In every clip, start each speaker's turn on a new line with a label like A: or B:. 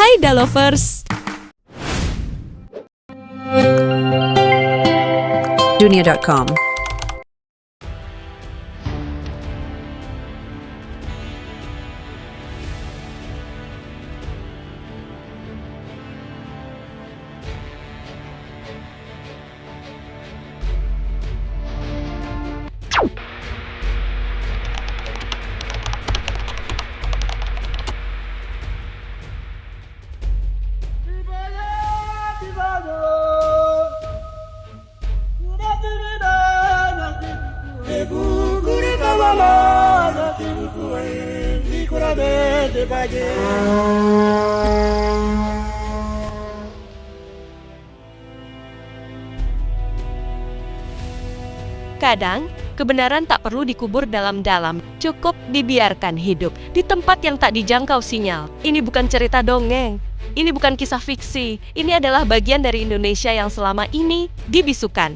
A: Hai Dalovers!
B: Dunia.com.
C: Kadang, kebenaran tak perlu dikubur dalam-dalam, cukup dibiarkan hidup di tempat yang tak dijangkau sinyal. Ini bukan cerita dongeng, ini bukan kisah fiksi, ini adalah bagian dari Indonesia yang selama ini dibisukan.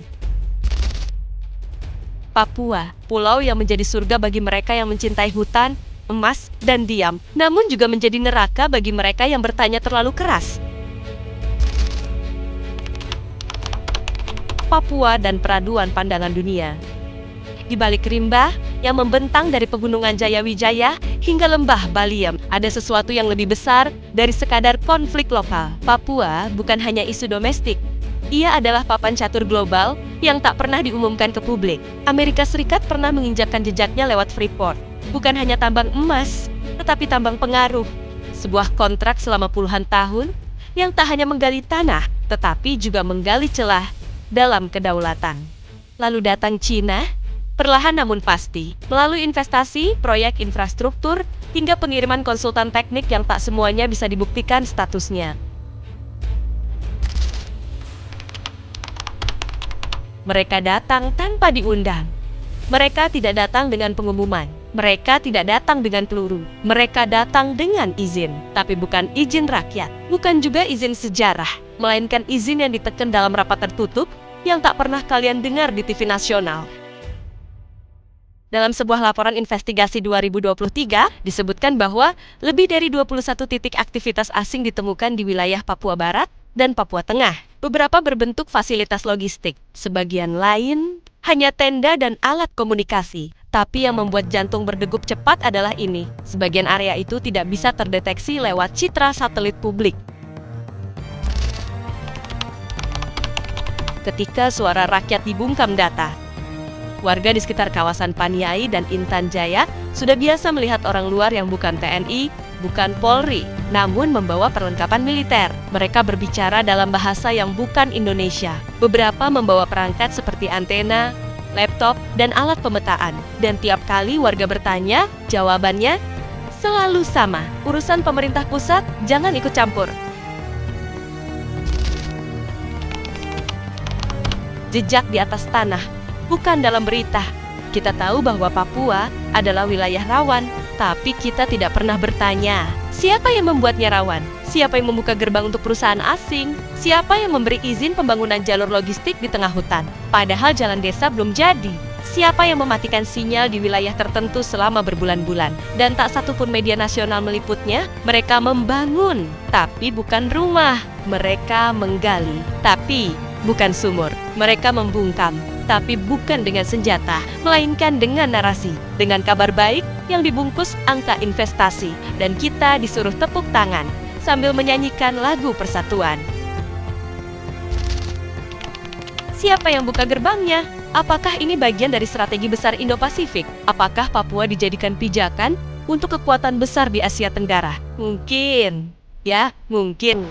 C: Papua, pulau yang menjadi surga bagi mereka yang mencintai hutan, emas, dan diam, namun juga menjadi neraka bagi mereka yang bertanya terlalu keras. Papua dan peraduan pandangan dunia. Di balik rimba yang membentang dari pegunungan Jayawijaya hingga lembah Baliem, ada sesuatu yang lebih besar dari sekadar konflik lokal. Papua bukan hanya isu domestik. Ia adalah papan catur global yang tak pernah diumumkan ke publik. Amerika Serikat pernah menginjakkan jejaknya lewat Freeport. Bukan hanya tambang emas, tetapi tambang pengaruh. Sebuah kontrak selama puluhan tahun yang tak hanya menggali tanah, tetapi juga menggali celah dalam kedaulatan. Lalu datang Cina, perlahan namun pasti, melalui investasi, proyek infrastruktur, hingga pengiriman konsultan teknik yang tak semuanya bisa dibuktikan statusnya. Mereka datang tanpa diundang. Mereka tidak datang dengan pengumuman. Mereka tidak datang dengan peluru. Mereka datang dengan izin. Tapi bukan izin rakyat. Bukan juga izin sejarah. Melainkan izin yang ditekan dalam rapat tertutup yang tak pernah kalian dengar di TV nasional. Dalam sebuah laporan investigasi 2023, disebutkan bahwa lebih dari 21 titik aktivitas asing ditemukan di wilayah Papua Barat dan Papua Tengah. Beberapa berbentuk fasilitas logistik, sebagian lain hanya tenda dan alat komunikasi. Tapi yang membuat jantung berdegup cepat adalah ini. Sebagian area itu tidak bisa terdeteksi lewat citra satelit publik. Ketika suara rakyat dibungkam data, warga di sekitar kawasan Paniai dan Intan Jaya sudah biasa melihat orang luar yang bukan TNI, bukan Polri, namun membawa perlengkapan militer. Mereka berbicara dalam bahasa yang bukan Indonesia. Beberapa membawa perangkat seperti antena, laptop, dan alat pemetaan. Dan tiap kali warga bertanya, jawabannya selalu sama. Urusan pemerintah pusat, jangan ikut campur. Jejak di atas tanah, bukan dalam berita. Kita tahu bahwa Papua adalah wilayah rawan, tapi kita tidak pernah bertanya, siapa yang membuatnya rawan? Siapa yang membuka gerbang untuk perusahaan asing? Siapa yang memberi izin pembangunan jalur logistik di tengah hutan? Padahal jalan desa belum jadi. Siapa yang mematikan sinyal di wilayah tertentu selama berbulan-bulan? Dan tak satupun media nasional meliputnya. Mereka membangun, tapi bukan rumah. Mereka menggali, tapi bukan sumur. Mereka membungkam, tapi bukan dengan senjata, melainkan dengan narasi, dengan kabar baik yang dibungkus angka investasi, dan kita disuruh tepuk tangan sambil menyanyikan lagu persatuan. Siapa yang buka gerbangnya? Apakah ini bagian dari strategi besar Indo-Pasifik? Apakah Papua dijadikan pijakan untuk kekuatan besar di Asia Tenggara? Mungkin, ya, mungkin.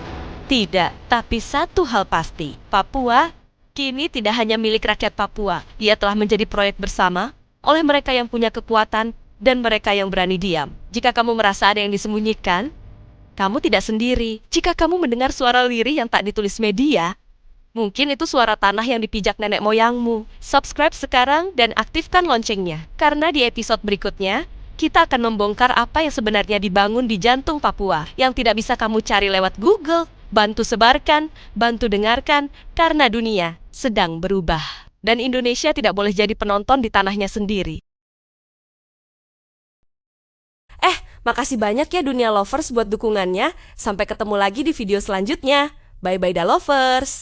C: Tidak, tapi satu hal pasti, Papua kini tidak hanya milik rakyat Papua. Ia telah menjadi proyek bersama oleh mereka yang punya kekuatan dan mereka yang berani diam. Jika kamu merasa ada yang disembunyikan, kamu tidak sendiri. Jika kamu mendengar suara lirih yang tak ditulis media, mungkin itu suara tanah yang dipijak nenek moyangmu. Subscribe sekarang dan aktifkan loncengnya. Karena di episode berikutnya, kita akan membongkar apa yang sebenarnya dibangun di jantung Papua yang tidak bisa kamu cari lewat Google. Bantu sebarkan, bantu dengarkan, karena dunia sedang berubah. Dan Indonesia tidak boleh jadi penonton di tanahnya sendiri. Makasih banyak ya Dunia Lovers buat dukungannya. Sampai ketemu lagi di video selanjutnya. Bye-bye, Da Lovers!